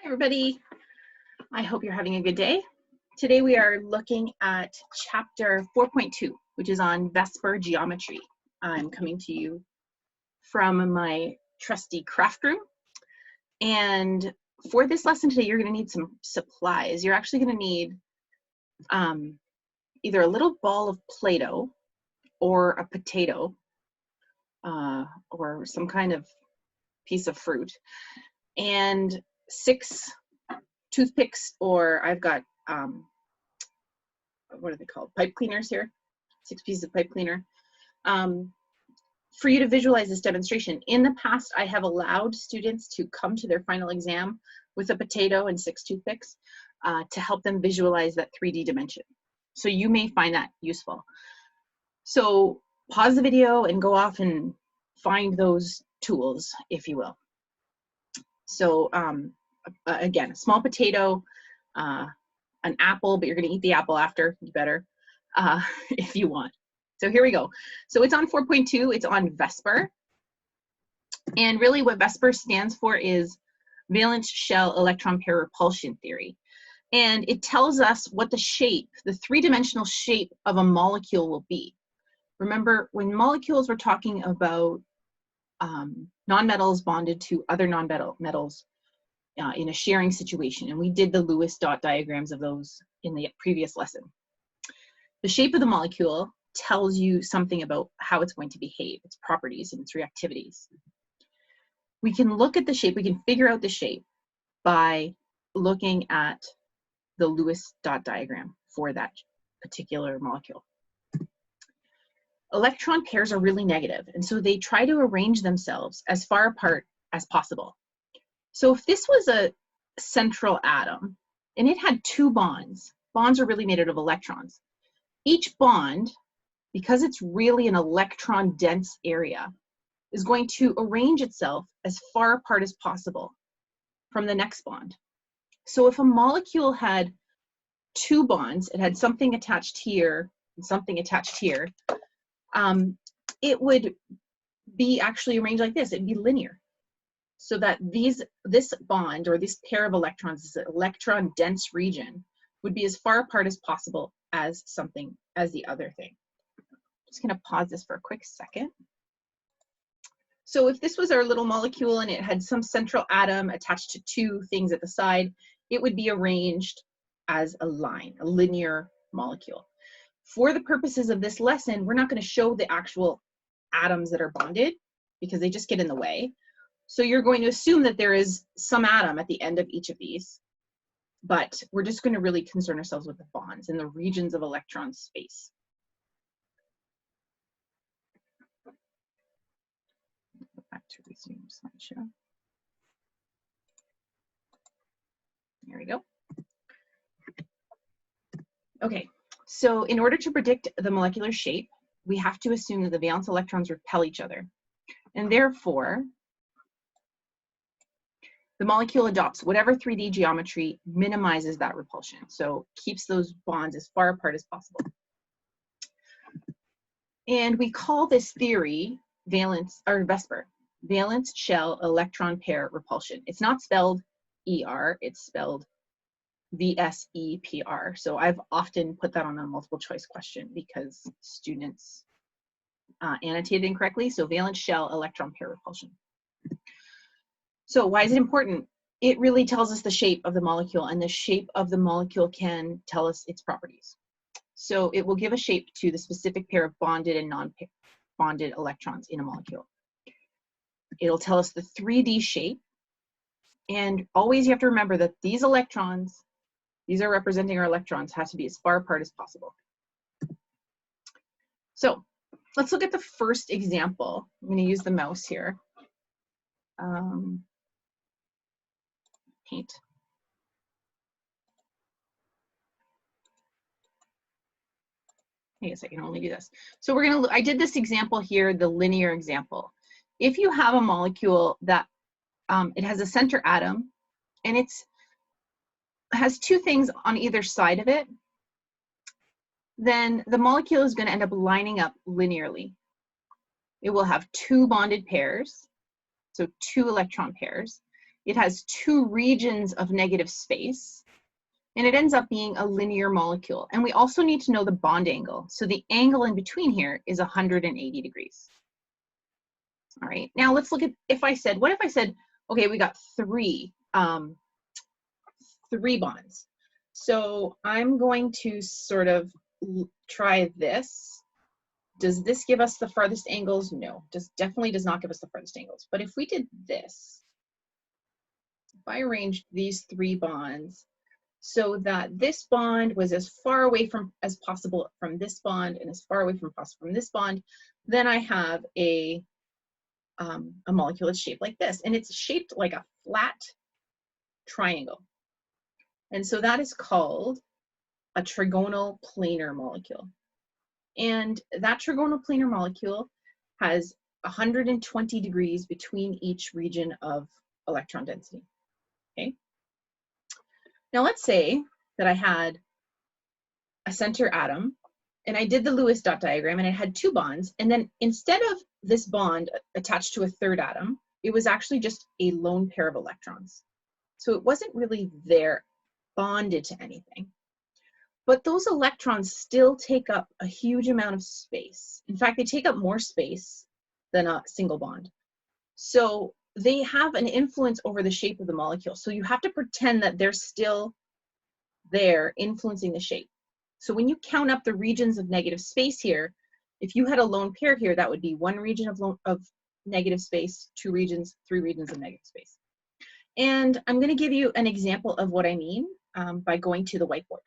Everybody, I hope you're having a good day. Today we are looking at chapter 4.2, which is on Vsepr geometry. I'm coming to you from my trusty craft room. And for this lesson today, you're going to need some supplies. You're actually going to need either a little ball of Play-Doh or a potato or some kind of piece of fruit, and 6 toothpicks, or I've got what are they called, pipe cleaners here, 6 pieces of pipe cleaner, for you to visualize this demonstration. In the past, I have allowed students to come to their final exam with a potato and 6 toothpicks to help them visualize that 3D dimension. So you may find that useful. So pause the video and go off and find those tools, if you will. So again, a small potato, an apple, but you're going to eat the apple after, you better, if you want. So here we go. So it's on 4.2, it's on Vsepr. And really what Vsepr stands for is valence shell electron pair repulsion theory. And it tells us what the shape, the 3-dimensional shape of a molecule will be. Remember, when molecules, we're talking about nonmetals bonded to other nonmetals in a sharing situation, and we did the Lewis dot diagrams of those in the previous lesson. The shape of the molecule tells you something about how it's going to behave, its properties and its reactivities. We can look at the shape, we can figure out the shape by looking at the Lewis dot diagram for that particular molecule. Electron pairs are really negative, and so they try to arrange themselves as far apart as possible. So if this was a central atom and it had 2 bonds, bonds are really made out of electrons. Each bond, because it's really an electron dense area, is going to arrange itself as far apart as possible from the next bond. So if a molecule had 2 bonds, it had something attached here and something attached here, it would be actually arranged like this. It'd be linear. So that this bond, or this pair of electrons, this electron dense region, would be as far apart as possible as the other thing. I'm just going to pause this for a quick second. So if this was our little molecule and it had some central atom attached to 2 things at the side, it would be arranged as a line, a linear molecule. For the purposes of this lesson, we're not going to show the actual atoms that are bonded because they just get in the way. So you're going to assume that there is some atom at the end of each of these, but we're just going to really concern ourselves with the bonds and the regions of electron space. Go back to resume slideshow. There we go. Okay, so in order to predict the molecular shape, we have to assume that the valence electrons repel each other. And therefore, the molecule adopts whatever 3D geometry minimizes that repulsion. So keeps those bonds as far apart as possible. And we call this theory Vsepr, valence shell electron pair repulsion. It's not spelled ER, it's spelled VSEPR. So I've often put that on a multiple choice question because students annotated incorrectly. So valence shell electron pair repulsion. So why is it important? It really tells us the shape of the molecule, and the shape of the molecule can tell us its properties. So it will give a shape to the specific pair of bonded and non-bonded electrons in a molecule. It'll tell us the 3D shape, and always you have to remember that these electrons, these are representing our electrons, have to be as far apart as possible. So let's look at the first example. I'm going to use the mouse here. Paint. I guess I can only do this. So I did this example here, the linear example. If you have a molecule that it has a center atom and it has 2 things on either side of it, then the molecule is going to end up lining up linearly. It will have 2 bonded pairs, so 2 electron pairs, it has two regions of negative space, and it ends up being a linear molecule. And we also need to know the bond angle. So the angle in between here is 180 degrees. All right, now let's look at, what if I said, okay, we got three bonds. So I'm going to sort of try this. Does this give us the farthest angles? No, definitely does not give us the farthest angles. But if we did this, if I arranged these three bonds so that this bond was as far away as possible from this bond and as far away from possible from this bond, then I have a molecule that's shaped like this, and it's shaped like a flat triangle. And so that is called a trigonal planar molecule. And that trigonal planar molecule has 120 degrees between each region of electron density. Okay. Now let's say that I had a center atom and I did the Lewis dot diagram and it had two bonds, and then instead of this bond attached to a third atom, it was actually just a lone pair of electrons. So it wasn't really there bonded to anything. But those electrons still take up a huge amount of space. In fact, they take up more space than a single bond. So they have an influence over the shape of the molecule. So you have to pretend that they're still there influencing the shape. So when you count up the regions of negative space here, if you had a lone pair here, that would be one region of negative space, two regions, three regions of negative space. And I'm going to give you an example of what I mean by going to the whiteboard.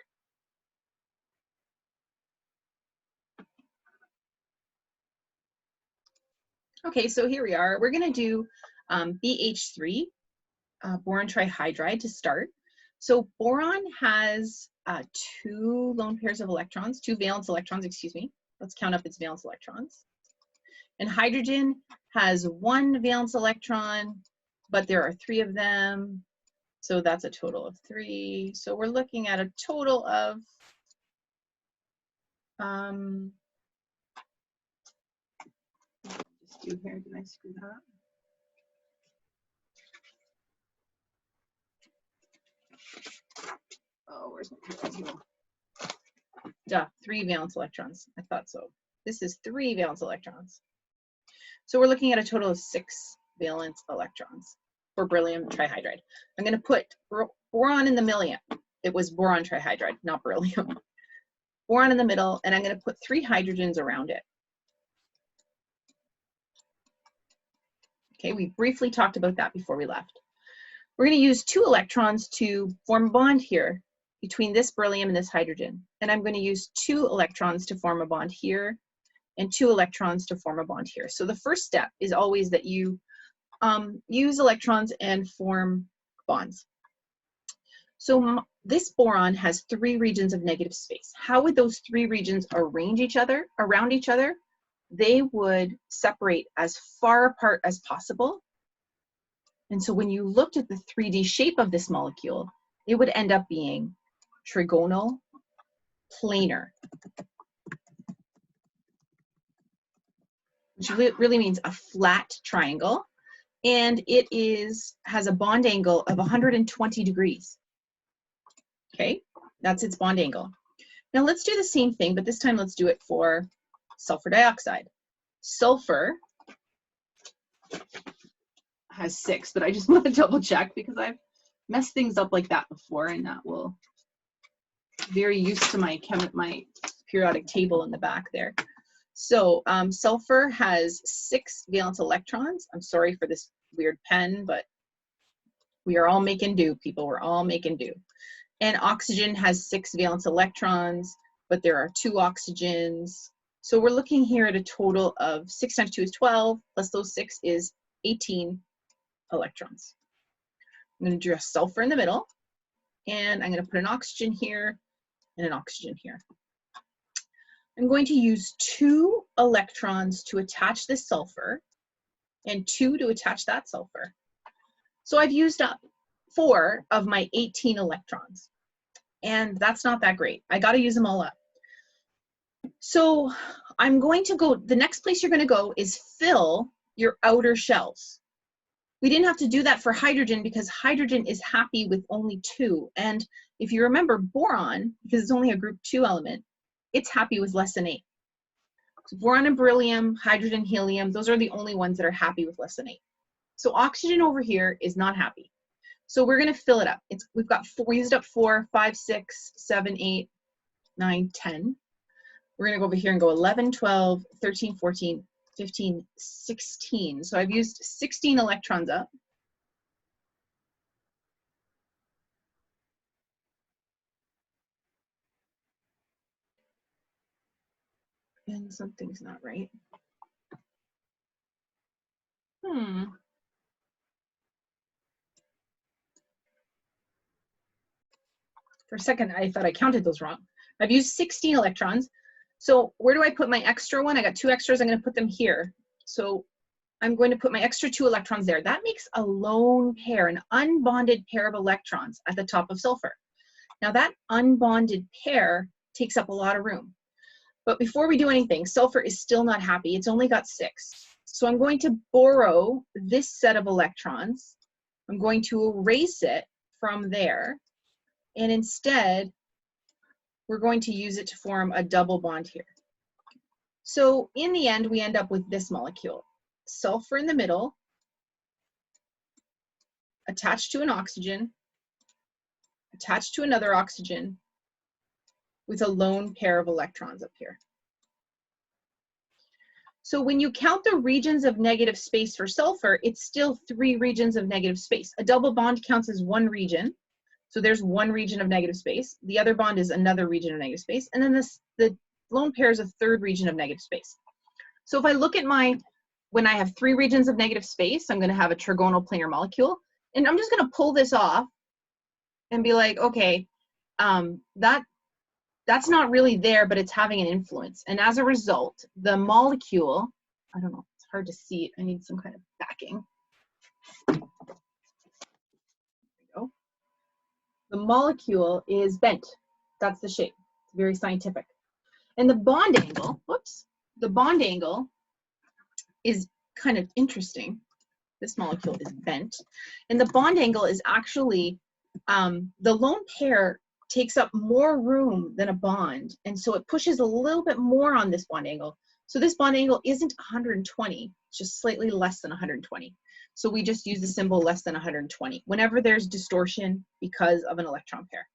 Okay, so here we are. We're going to do BH3, boron trihydride, to start. So boron has two lone pairs of electrons, two valence electrons, excuse me. Let's count up its valence electrons. And hydrogen has one valence electron, but there are three of them. So that's a total of three. So we're looking at a total of just do here, did I screw that up? Oh, where's my table? Duh, three valence electrons. I thought so. This is three valence electrons. So we're looking at a total of 6 valence electrons for beryllium trihydride. I'm going to put boron in the middle. It was boron trihydride, not beryllium. Boron in the middle, and I'm going to put 3 hydrogens around it. Okay, we briefly talked about that before we left. We're going to use 2 electrons to form a bond here between this beryllium and this hydrogen. And I'm going to use 2 electrons to form a bond here and 2 electrons to form a bond here. So the first step is always that you use electrons and form bonds. So this boron has 3 regions of negative space. How would those 3 regions arrange around each other? They would separate as far apart as possible. And so when you looked at the 3D shape of this molecule, it would end up being trigonal planar, which really means a flat triangle. And it has a bond angle of 120 degrees. Okay, that's its bond angle. Now let's do the same thing, but this time let's do it for sulfur dioxide. Sulfur has 6, but I just want to double check because I've messed things up like that before, and that will very used to my periodic table in the back there. So sulfur has 6 valence electrons. I'm sorry for this weird pen, but we are all making do, people. We're all making do. And oxygen has 6 valence electrons, but there are 2 oxygens. So we're looking here at a total of 6 times 2 is 12, plus those 6 is 18 electrons. I'm going to draw sulfur in the middle, and I'm going to put an oxygen here and an oxygen here. I'm going to use 2 electrons to attach this sulfur and 2 to attach that sulfur. So I've used up 4 of my 18 electrons, and that's not that great. I got to use them all up. So I'm going to go, the next place you're going to go is fill your outer shells. We didn't have to do that for hydrogen because hydrogen is happy with only 2. And if you remember boron, because it's only a group 2 element, it's happy with less than 8. So boron and beryllium, hydrogen, helium, those are the only ones that are happy with less than 8. So oxygen over here is not happy. So we're going to fill it up. We've got 4, we used up 4, 5, 6, 7, 8, 9, 10. We're going to go over here and go 11, 12, 13, 14, 15, 16. So I've used 16 electrons up. And something's not right. For a second, I thought I counted those wrong. I've used 16 electrons. So where do I put my extra one? I got 2 extras. I'm going to put them here. So I'm going to put my extra 2 electrons there. That makes a lone pair, an unbonded pair of electrons at the top of sulfur. Now that unbonded pair takes up a lot of room. But before we do anything, sulfur is still not happy. It's only got 6. So I'm going to borrow this set of electrons. I'm going to erase it from there. And instead, we're going to use it to form a double bond here. So in the end, we end up with this molecule. Sulfur in the middle, attached to an oxygen, attached to another oxygen, with a lone pair of electrons up here. So when you count the regions of negative space for sulfur, it's still 3 regions of negative space. A double bond counts as 1 region. So there's 1 region of negative space. The other bond is another region of negative space. And then the lone pair is a 3rd region of negative space. So if I look at when I have 3 regions of negative space, I'm going to have a trigonal planar molecule. And I'm just going to pull this off and be like, okay, that's not really there, but it's having an influence. And as a result, the molecule, I don't know, it's hard to see it. I need some kind of backing. There we go. The molecule is bent. That's the shape. It's very scientific. And the bond angle, whoops, the bond angle is kind of interesting. This molecule is bent. And the bond angle is actually, the lone pair takes up more room than a bond. And so it pushes a little bit more on this bond angle. So this bond angle isn't 120, it's just slightly less than 120. So we just use the symbol less than 120 whenever there's distortion because of an electron pair.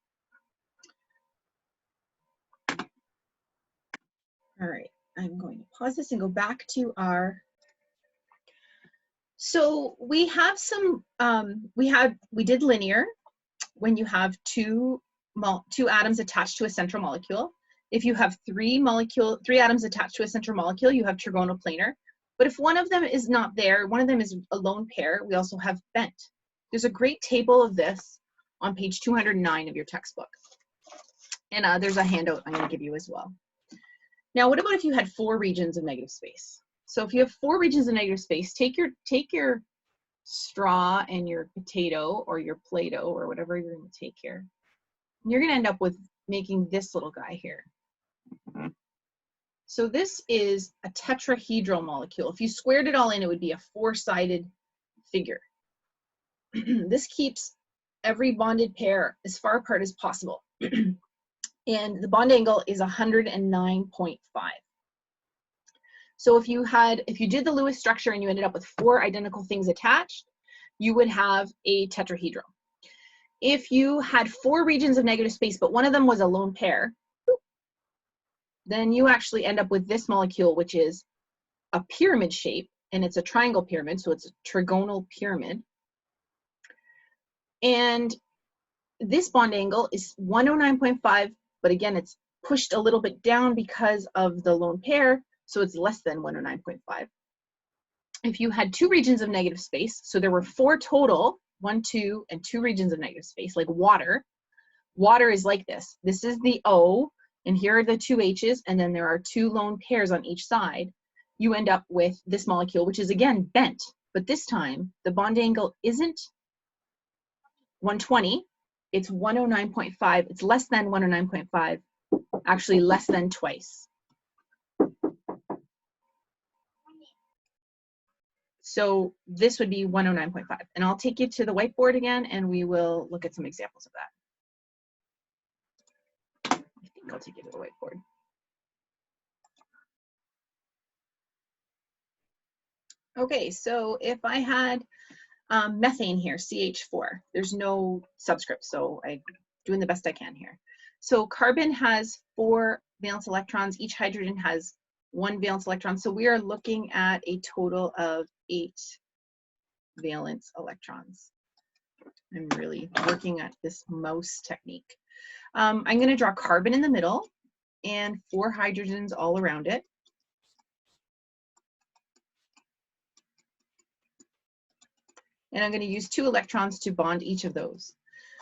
All right, I'm going to pause this and go back to our, so we have some, we did linear when you have two atoms attached to a central molecule. If you have 3 atoms attached to a central molecule, you have trigonal planar. But if one of them is not there, one of them is a lone pair, we also have bent. There's a great table of this on page 209 of your textbook. And there's a handout I'm going to give you as well. Now, what about if you had 4 regions of negative space? So if you have 4 regions of negative space, take your straw and your potato or your Play-Doh or whatever you're going to take here. And you're going to end up with making this little guy here. So this is a tetrahedral molecule. If you squared it all in, it would be a 4-sided figure. This keeps every bonded pair as far apart as possible. And the bond angle is 109.5. So if you did the Lewis structure and you ended up with 4 identical things attached, you would have a tetrahedral. If you had 4 regions of negative space, but one of them was a lone pair, then you actually end up with this molecule, which is a pyramid shape, and it's a triangle pyramid, so it's a trigonal pyramid. And this bond angle is 109.5, but again, it's pushed a little bit down because of the lone pair, so it's less than 109.5. If you had 2 regions of negative space, so there were 4 total, 1, 2, and 2 regions of negative space, like water. Water is like this. This is the O, and here are the 2 H's, and then there are 2 lone pairs on each side. You end up with this molecule, which is again bent, but this time the bond angle isn't 120, it's 109.5. It's less than 109.5, actually less than twice. So this would be 109.5. And I'll take you to the whiteboard again, and we will look at some examples of that. I think I'll take you to the whiteboard. Okay, so if I had methane here, CH4, there's no subscript, so I'm doing the best I can here. So carbon has 4 valence electrons, each hydrogen has 1 valence electron, so we are looking at a total of 8 valence electrons. I'm really working at this mouse technique. I'm going to draw carbon in the middle and 4 hydrogens all around it. And I'm going to use 2 electrons to bond each of those.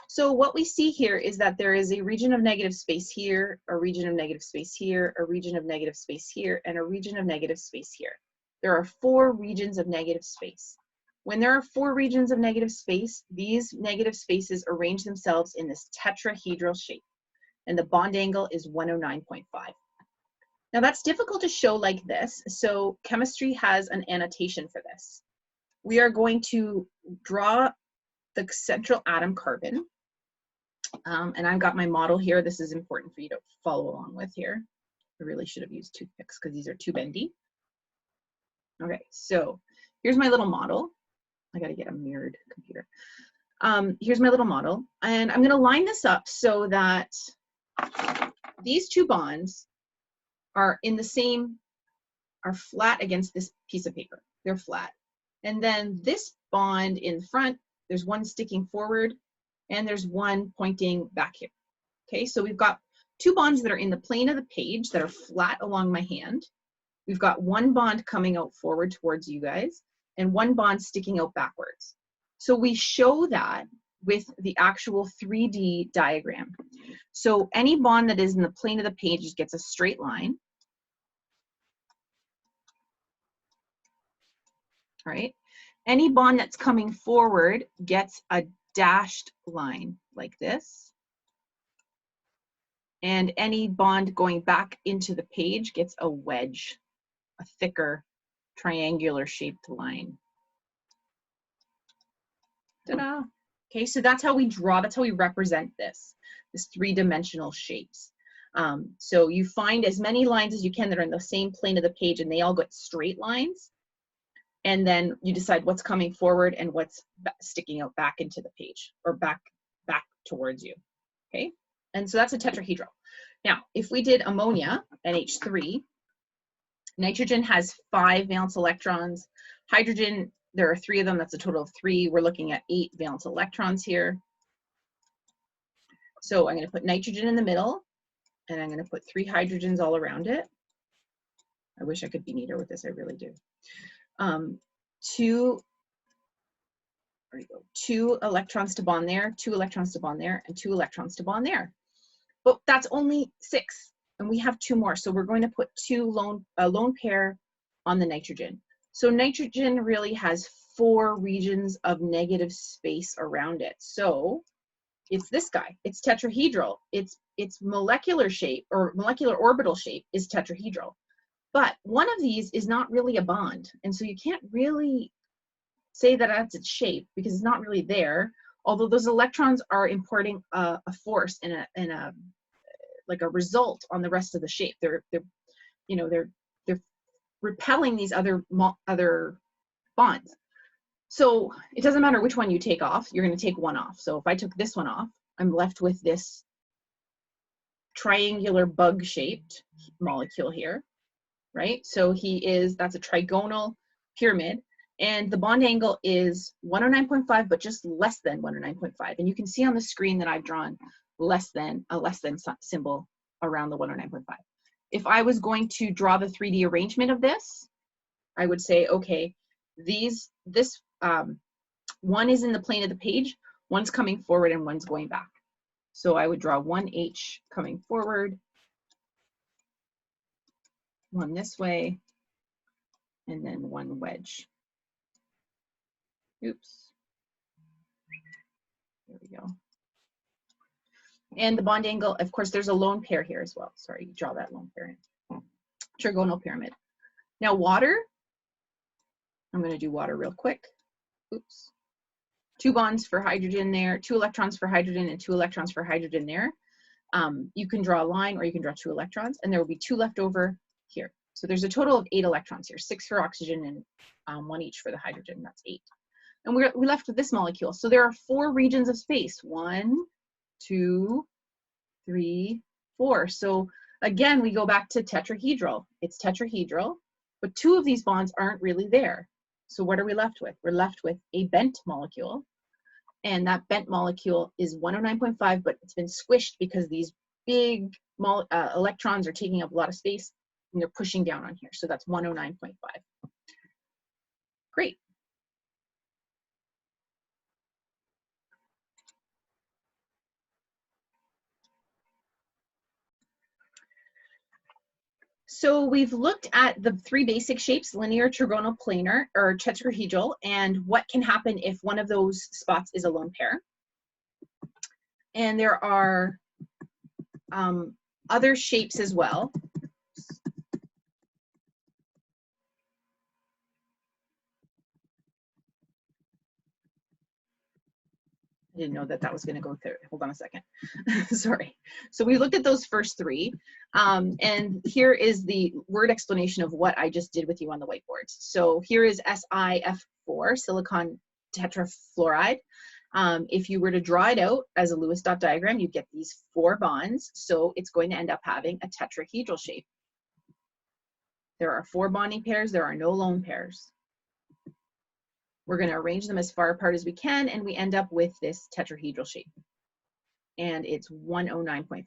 So what we see here is that there is a region of negative space here, a region of negative space here, a region of negative space here, and a region of negative space here. There are 4 regions of negative space. When there are 4 regions of negative space, these negative spaces arrange themselves in this tetrahedral shape, and the bond angle is 109.5. Now that's difficult to show like this, so chemistry has an annotation for this. We are going to draw the central atom carbon, and I've got my model here. This is important for you to follow along with here. I really should have used toothpicks because these are too bendy. Okay, so here's my little model. I got to get a mirrored computer. Here's my little model, and I'm going to line this up so that these 2 bonds are in the same, are flat against this piece of paper. They're flat. And then this bond in front, there's one sticking forward and there's one pointing back here. Okay, so we've got 2 bonds that are in the plane of the page that are flat along my hand. We've got 1 bond coming out forward towards you guys and 1 bond sticking out backwards. So we show that with the actual 3D diagram. So any bond that is in the plane of the page gets a straight line. All right. Any bond that's coming forward gets a dashed line like this. And any bond going back into the page gets a wedge, a thicker triangular shaped line. Ta-da. Okay, so that's how we draw, that's how we represent this 3-dimensional shapes. So you find as many lines as you can that are in the same plane of the page, and they all get straight lines. And then you decide what's coming forward and what's sticking out back into the page or back towards you, okay? And so that's a tetrahedral. Now, if we did ammonia, NH3, nitrogen has 5 valence electrons. Hydrogen, there are 3 of them, that's a total of 3. We're looking at 8 valence electrons here. So I'm gonna put nitrogen in the middle, and I'm gonna put 3 hydrogens all around it. I wish I could be neater with this, I really do. 2 electrons to bond there, 2 electrons to bond there, and 2 electrons to bond there. But that's only 6, and we have 2 more. So we're going to put a lone pair on the nitrogen. So nitrogen really has 4 regions of negative space around it. So it's this guy. It's tetrahedral. Its molecular shape or molecular orbital shape is tetrahedral. But one of these is not really a bond, and so you can't really say that that's its shape because it's not really there. Although those electrons are imparting a force and a like a result on the rest of the shape. They're repelling these other bonds. So it doesn't matter which one you take off. You're going to take one off. So if I took this one off, I'm left with this triangular bug-shaped molecule here. Right? So that's a trigonal pyramid, and the bond angle is 109.5, but just less than 109.5. And you can see on the screen that I've drawn a less than symbol around the 109.5. If I was going to draw the 3D arrangement of this, I would say, okay, this one is in the plane of the page, one's coming forward and one's going back. So I would draw 1 H coming forward, one this way, and then 1 wedge. Oops. There we go. And the bond angle, of course, there's a lone pair here as well. Sorry, you draw that lone pair in. Trigonal pyramid. Now water, I'm going to do water real quick. Oops. 2 bonds for hydrogen there, 2 electrons for hydrogen, and 2 electrons for hydrogen there. You can draw a line or you can draw 2 electrons, and there will be 2 left over here. So there's a total of 8 electrons here, 6 for oxygen and 1 each for the hydrogen. That's 8. And we're left with this molecule. So there are 4 regions of space. 1, 2, 3, 4. So again, we go back to tetrahedral. It's tetrahedral, but 2 of these bonds aren't really there. So what are we left with? We're left with a bent molecule. And that bent molecule is 109.5, but it's been squished because these big electrons are taking up a lot of space and they're pushing down on here. So that's 109.5. Great. So we've looked at the 3 basic shapes, linear, trigonal, planar, or tetrahedral, and what can happen if one of those spots is a lone pair. And there are other shapes as well. I didn't know that that was going to go through. Hold on a second. Sorry. So we looked at those first 3. And here is the word explanation of what I just did with you on the whiteboard. So here is SiF4, silicon tetrafluoride. If you were to draw it out as a Lewis dot diagram, you get these 4 bonds. So it's going to end up having a tetrahedral shape. There are 4 bonding pairs. There are no lone pairs. We're going to arrange them as far apart as we can, and we end up with this tetrahedral shape. And it's 109.5.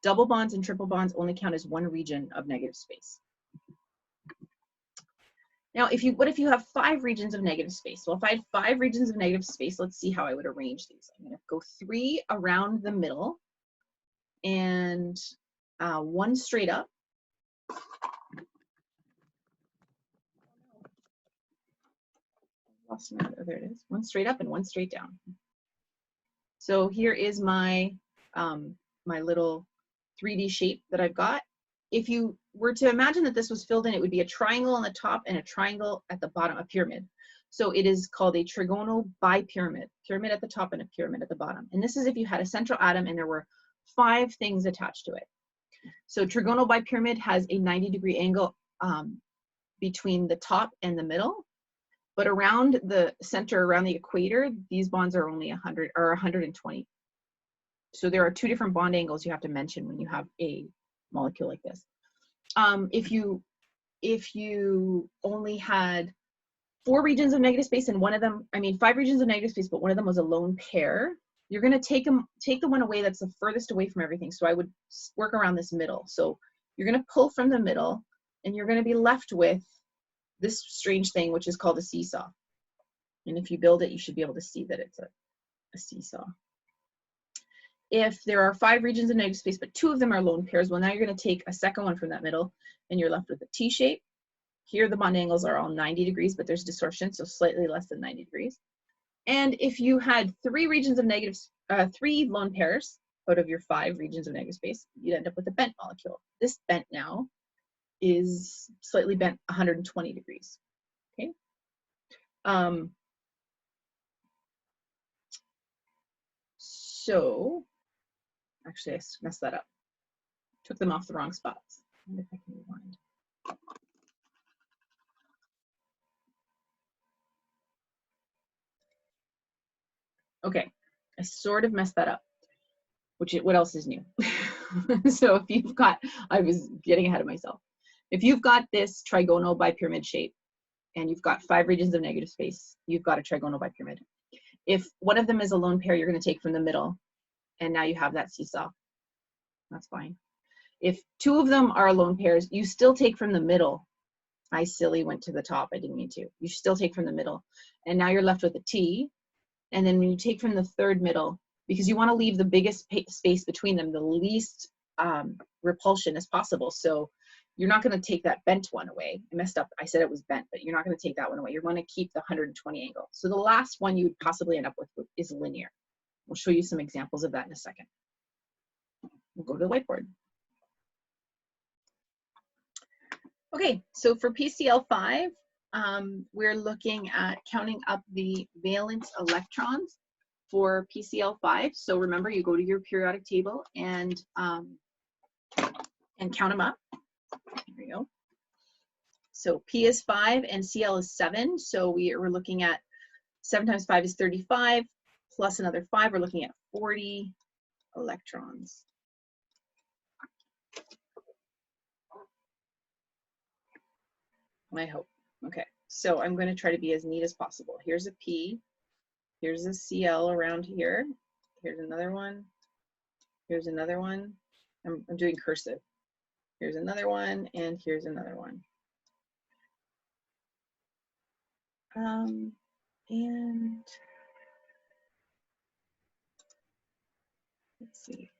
Double bonds and triple bonds only count as 1 region of negative space. Now, what if you have 5 regions of negative space? Well, if I had 5 regions of negative space, let's see how I would arrange these. I'm going to go 3 around the middle and 1 straight up. There it is. 1 straight up and 1 straight down. So here is my my little 3D shape that I've got. If you were to imagine that this was filled in, it would be a triangle on the top and a triangle at the bottom, a pyramid. So it is called a trigonal bipyramid, pyramid at the top and a pyramid at the bottom. And this is if you had a central atom and there were 5 things attached to it. So trigonal bipyramid has a 90-degree angle between the top and the middle. But around the center, around the equator, these bonds are only 100 or 120. So there are 2 different bond angles you have to mention when you have a molecule like this. If you only had 4 regions of negative space and 5 regions of negative space, but one of them was a lone pair, you're going to take the one away that's the furthest away from everything. So I would work around this middle. So you're going to pull from the middle, and you're going to be left with this strange thing, which is called a seesaw. And if you build it, you should be able to see that it's a seesaw. If there are 5 regions of negative space, but 2 of them are lone pairs, well, now you're going to take a second one from that middle, and you're left with a T shape. Here, the bond angles are all 90 degrees, but there's distortion, so slightly less than 90 degrees. And if you had 3 regions of negative, 3 lone pairs out of your 5 regions of negative space, you'd end up with a bent molecule. This bent now is slightly bent 120 degrees. Okay. So actually I messed that up. Took them off the wrong spots. I wonder if I can rewind. Okay, I sort of messed that up. What else is new? So if you've got, I was getting ahead of myself. If you've got this trigonal bipyramid shape and you've got 5 regions of negative space, you've got a trigonal bipyramid. If one of them is a lone pair, you're going to take from the middle, and now you have that seesaw. That's fine. If 2 of them are lone pairs, you still take from the middle. I silly went to the top. I didn't mean to. You still take from the middle, and now you're left with a T. And then when you take from the 3rd middle, because you want to leave the biggest space between them, the least repulsion as possible. So you're not going to take that bent one away. I messed up. I said it was bent, but you're not going to take that one away. You're going to keep the 120 angle. So the last one you would possibly end up with is linear. We'll show you some examples of that in a second. We'll go to the whiteboard. Okay, so for PCl5, we're looking at counting up the valence electrons for PCl5. So remember, you go to your periodic table and count them up. There you go. So P is 5 and Cl is 7. So we're looking at 7 times 5 is 35, plus another 5. We're looking at 40 electrons. I hope. Okay, so I'm going to try to be as neat as possible. Here's a P. Here's a Cl around here. Here's another one. Here's another one. I'm doing cursive. Here's another one, and here's another one. And let's see.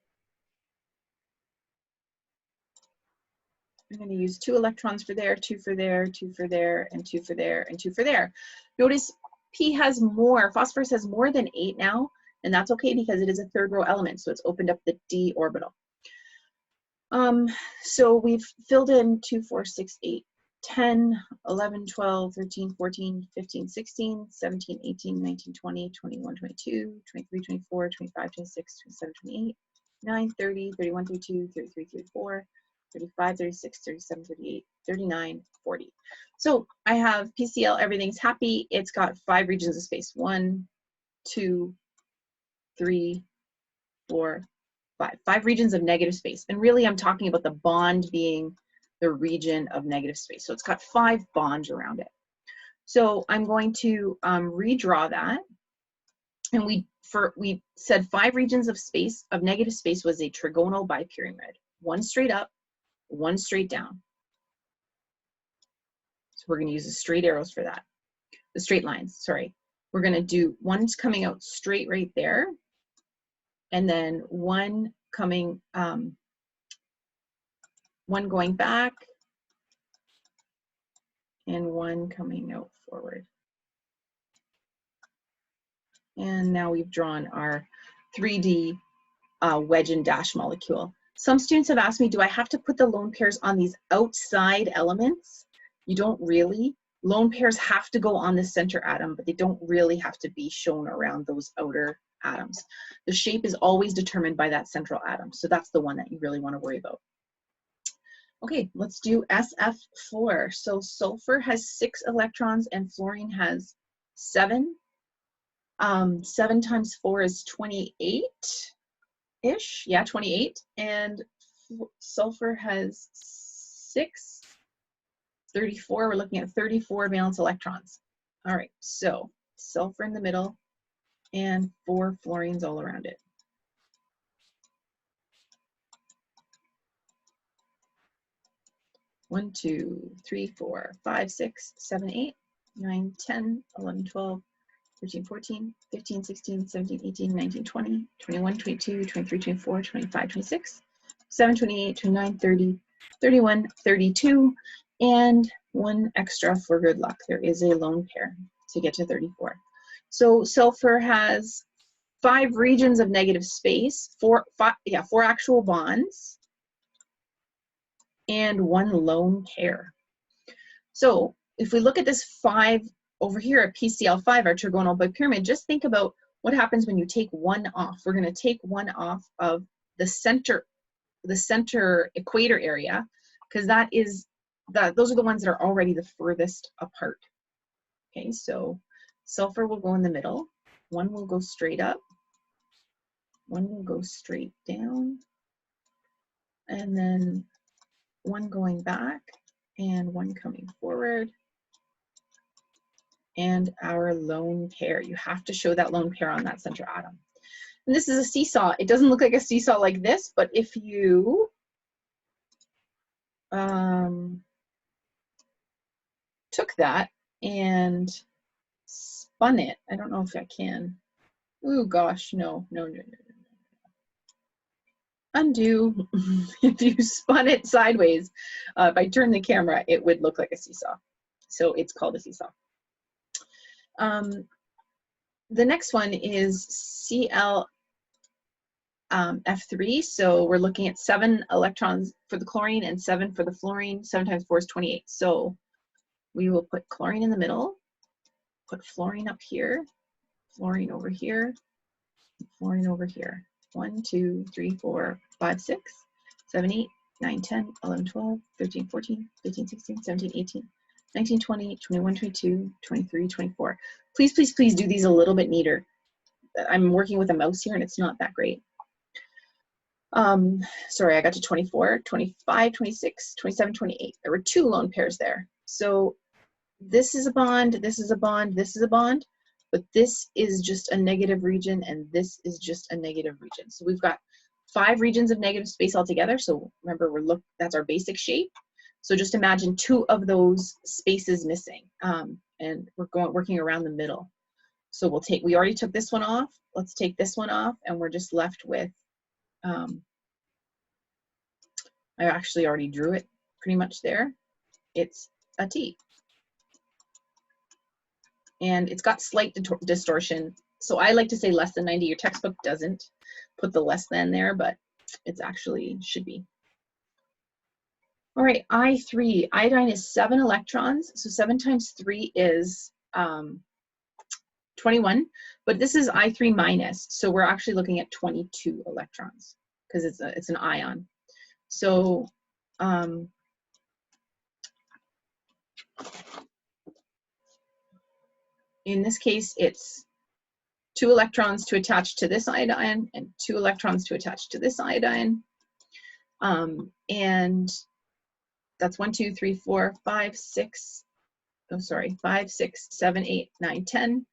I'm going to use 2 electrons for there, 2 for there, 2 for there, and 2 for there, and 2 for there. Notice P has more, phosphorus has more than 8 now, and that's okay because it is a third row element, so it's opened up the d orbital. So we've filled in 2, 4, 6, 8, 10, 11, 12, 13, 14, 15, 16, 17, 18, 19, 20, 21, 22, 23, 24, 25, 26, 27, 28, 9, 30, 31, 32, 33, 34, 35, 36, 37, 38, 39, 40. So I have PCl, everything's happy. It's got 5 regions of space. 1, 2, 3, 4, 5. 5 regions of negative space. And really I'm talking about the bond being the region of negative space. So it's got 5 bonds around it. So I'm going to redraw that. And we said 5 regions of space, of negative space, was a trigonal bipyramid. 1 straight up, 1 straight down. So we're going to use the straight arrows for that. The straight lines, sorry. We're going to do 1's coming out straight right there. And then 1 coming, 1 going back, and 1 coming out forward. And now we've drawn our 3D wedge and dash molecule. Some students have asked me, do I have to put the lone pairs on these outside elements? You don't really. Lone pairs have to go on the center atom, but they don't really have to be shown around those outer atoms. The shape is always determined by that central atom, so that's the one that you really want to worry about. Okay, let's do SF4. So sulfur has 6 electrons and fluorine has 7. 7 times 4 is 28-ish. Yeah, 28. And sulfur has 6. 34. We're looking at 34 valence electrons. All right, so sulfur in the middle and 4 fluorines all around it. One, 2, 3, 4, 5, 6, 7, 8, 9, 10, 11, 12, 13, 14, 15, 16, 17, 18, 19, 20, 21, 22, 23, 24, 25, 26, 27, 28, 29, 30, 31, 32, and 1 extra for good luck. There is a lone pair to get to 34. So sulfur has 5 regions of negative space, 4 actual bonds, and 1 lone pair. So if we look at this 5 over here at PCl5, our trigonal bipyramid, just think about what happens when you take 1 off. We're going to take 1 off of the center equator area, because those are the ones that are already the furthest apart. Okay, so sulfur will go in the middle. 1 will go straight up. 1 will go straight down. And then 1 going back and 1 coming forward. And our lone pair. You have to show that lone pair on that center atom. And this is a seesaw. It doesn't look like a seesaw like this, but if you took that and spun it, I don't know if I can. Oh gosh, no. Undo. If you spun it sideways, if I turn the camera, it would look like a seesaw. So it's called a seesaw. The next one is Cl F3. So we're looking at 7 electrons for the chlorine and 7 for the fluorine. 7 times 4 is 28. So we will put chlorine in the middle, put fluorine up here, fluorine over here, fluorine over here. 1, 2, 3, 4, 5, 6, 7, 8, 9, 10, 11, 12, 13, 14, 15, 16, 17, 18, 19, 20, 21, 22, 23, 24. Please, please, please do these a little bit neater. I'm working with a mouse here and it's not that great. Sorry, I got to 24, 25, 26, 27, 28. There were 2 lone pairs there. So this is a bond, this is a bond, this is a bond, but this is just a negative region and this is just a negative region. So we've got 5 regions of negative space altogether. So remember, that's our basic shape. So just imagine 2 of those spaces missing, and we're working around the middle. So we already took this one off. Let's take this one off, and we're just left with, I actually already drew it pretty much there. It's a T. And it's got slight distortion. So I like to say less than 90. Your textbook doesn't put the less than there, but it's actually should be. All right, I3, iodine is 7 electrons. So 7 times 3 is 21, but this is I3 minus. So we're actually looking at 22 electrons because it's an ion. So in this case, it's 2 electrons to attach to this iodine and 2 electrons to attach to this iodine. And that's 1, 2, 3, 4, 5, 6, oh, sorry, 5, 6, 7, 8, 9, 10,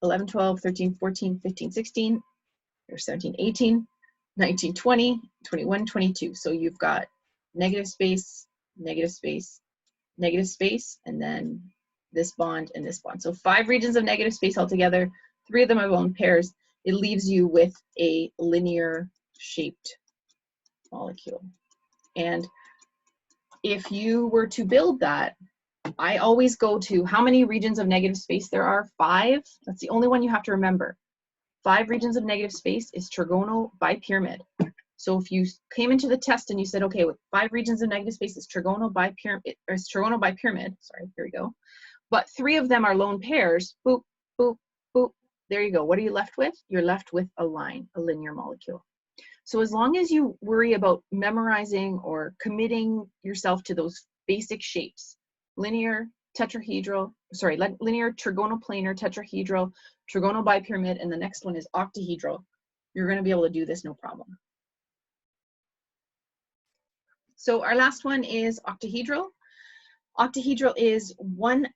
11, 12, 13, 14, 15, 16, or 17, 18, 19, 20, 21, 22. So you've got negative space, negative space, negative space, and then this bond and this bond. So 5 regions of negative space altogether, 3 of them are lone pairs. It leaves you with a linear shaped molecule. And if you were to build that, I always go to how many regions of negative space there are? 5. That's the only one you have to remember. 5 regions of negative space is trigonal bipyramid. So if you came into the test and you said, okay, with 5 regions of negative space, it's trigonal bipyramid, or it's trigonal bipyramid. Sorry, here we go. But 3 of them are lone pairs. Boop, boop, boop. There you go. What are you left with? You're left with a line, a linear molecule. So as long as you worry about memorizing or committing yourself to those basic shapes, linear, tetrahedral, sorry, linear, trigonoplanar, tetrahedral, trigonal bipyramid, and the next one is octahedral, you're going to be able to do this no problem. So our last one is octahedral. Octahedral is 1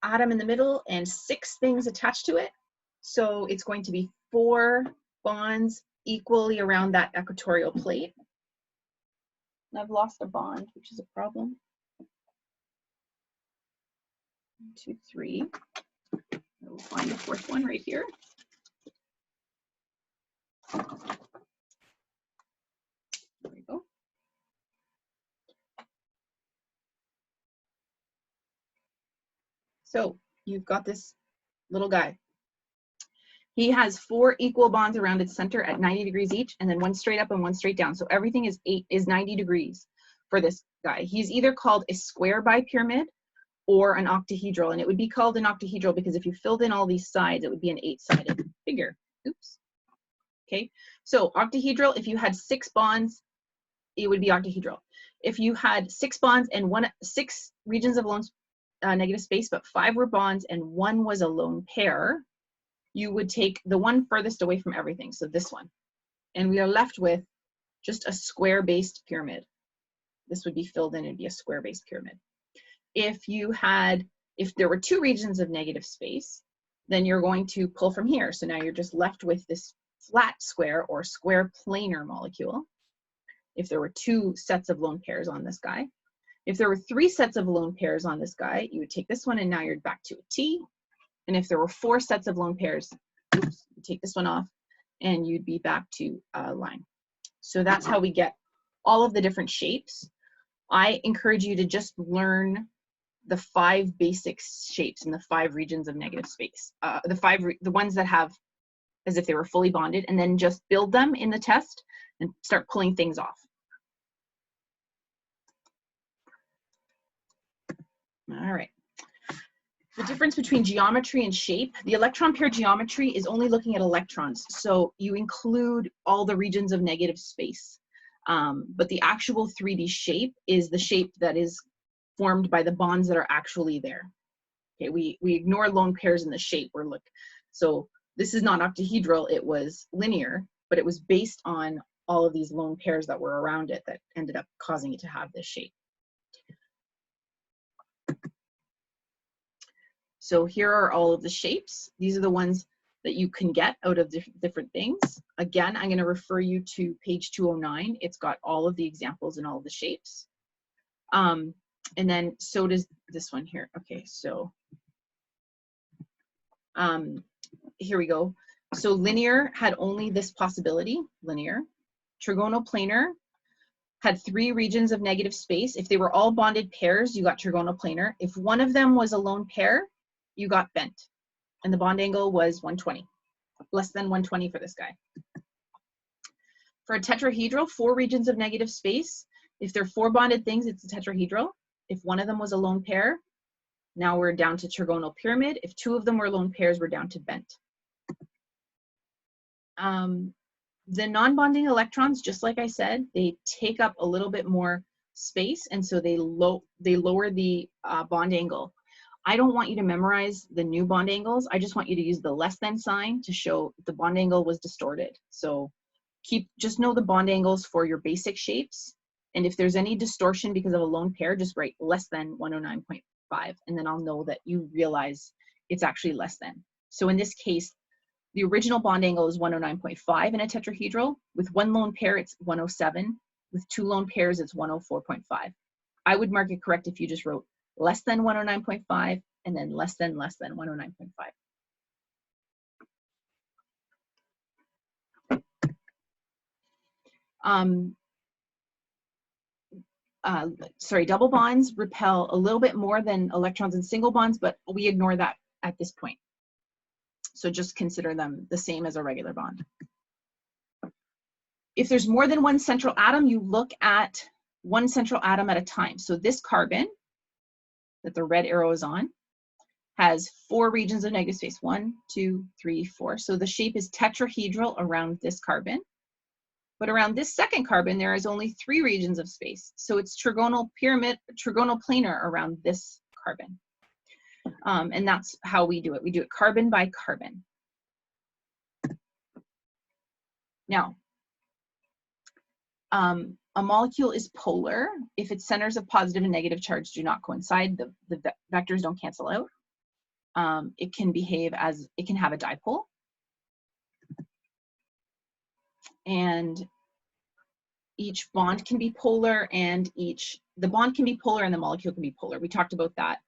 atom in the middle and 6 things attached to it. So it's going to be 4 bonds equally around that equatorial plate. And I've lost a bond, which is a problem. 1, 2, 3. We'll find the 4th one right here. There we go. So you've got this little guy. He has 4 equal bonds around its center at 90 degrees each, and then 1 straight up and 1 straight down. So everything is 90 degrees for this guy. He's either called a square bipyramid or an octahedral, and it would be called an octahedral because if you filled in all these sides, it would be an 8-sided figure. Oops. Okay, so octahedral, if you had 6 bonds, it would be octahedral. If you had 6 bonds and 6 regions of lone negative space, but 5 were bonds and 1 was a lone pair, you would take the one furthest away from everything, so this one. And we are left with just a square-based pyramid. This would be filled in and be a square-based pyramid. If there were 2 regions of negative space, then you're going to pull from here. So now you're just left with this flat square or square planar molecule. If there were 2 sets of lone pairs on this guy. If there were 3 sets of lone pairs on this guy, you would take this one and now you're back to a T. And if there were 4 sets of lone pairs, oops, you take this one off and you'd be back to a line. So that's how we get all of the different shapes. I encourage you to just learn the 5 basic shapes in the 5 regions of negative space. The ones that have as if they were fully bonded, and then just build them in the test and start pulling things off. All right. The difference between geometry and shape, the electron pair geometry is only looking at electrons. So you include all the regions of negative space. But the actual 3D shape is the shape that is formed by the bonds that are actually there. Okay, we ignore lone pairs in the shape. So this is not octahedral, it was linear, but it was based on all of these lone pairs that were around it that ended up causing it to have this shape. So here are all of the shapes. These are the ones that you can get out of different things. Again, I'm going to refer you to page 209. It's got all of the examples and all of the shapes. And then so does this one here. Okay, so here we go. So linear had only this possibility, linear. Trigonal planar had 3 regions of negative space. If they were all bonded pairs, you got trigonal planar. If one of them was a lone pair, you got bent. And the bond angle was 120, less than 120 for this guy. For a tetrahedral, 4 regions of negative space. If they're 4 bonded things, it's a tetrahedral. If one of them was a lone pair, now we're down to trigonal pyramid. If 2 of them were lone pairs, we're down to bent. The non-bonding electrons, just like I said, they take up a little bit more space, and so they lower the bond angle. I don't want you to memorize the new bond angles. I just want you to use the less than sign to show the bond angle was distorted. So just know the bond angles for your basic shapes. And if there's any distortion because of a lone pair, just write less than 109.5, and then I'll know that you realize it's actually less than. So in this case, the original bond angle is 109.5 in a tetrahedral. With 1 lone pair, it's 107. With 2 lone pairs, it's 104.5. I would mark it correct if you just wrote less than 109.5 and then less than 109.5. Sorry, double bonds repel a little bit more than electrons in single bonds, but we ignore that at this point. So just consider them the same as a regular bond. If there's more than 1 central atom, you look at 1 central atom at a time. So this carbon that the red arrow is on has 4 regions of negative space. 1, 2, 3, 4. So the shape is tetrahedral around this carbon. But around this second carbon, there is only 3 regions of space. So it's trigonal planar around this carbon. And that's how we do it. We do it carbon by carbon. Now, a molecule is polar if its centers of positive and negative charge do not coincide. The vectors don't cancel out. It can behave as, it can have a dipole. And each bond can be polar, and the bond can be polar and the molecule can be polar. We talked about that,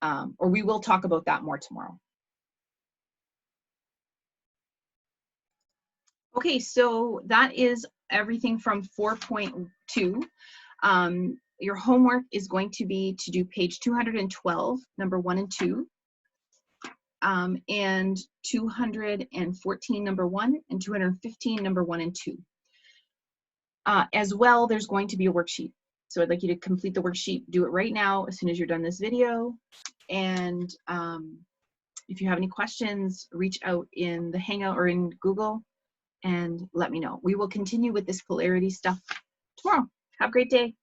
or we will talk about that more tomorrow. Okay, so that is everything from 4.2. Your homework is going to be to do page 212, number 1 and 2, and 214, number 1, and 215, number 1 and 2. As well, there's going to be a worksheet. So I'd like you to complete the worksheet, do it right now as soon as you're done this video. And if you have any questions, reach out in the Hangout or in Google and let me know. We will continue with this polarity stuff tomorrow. Have a great day.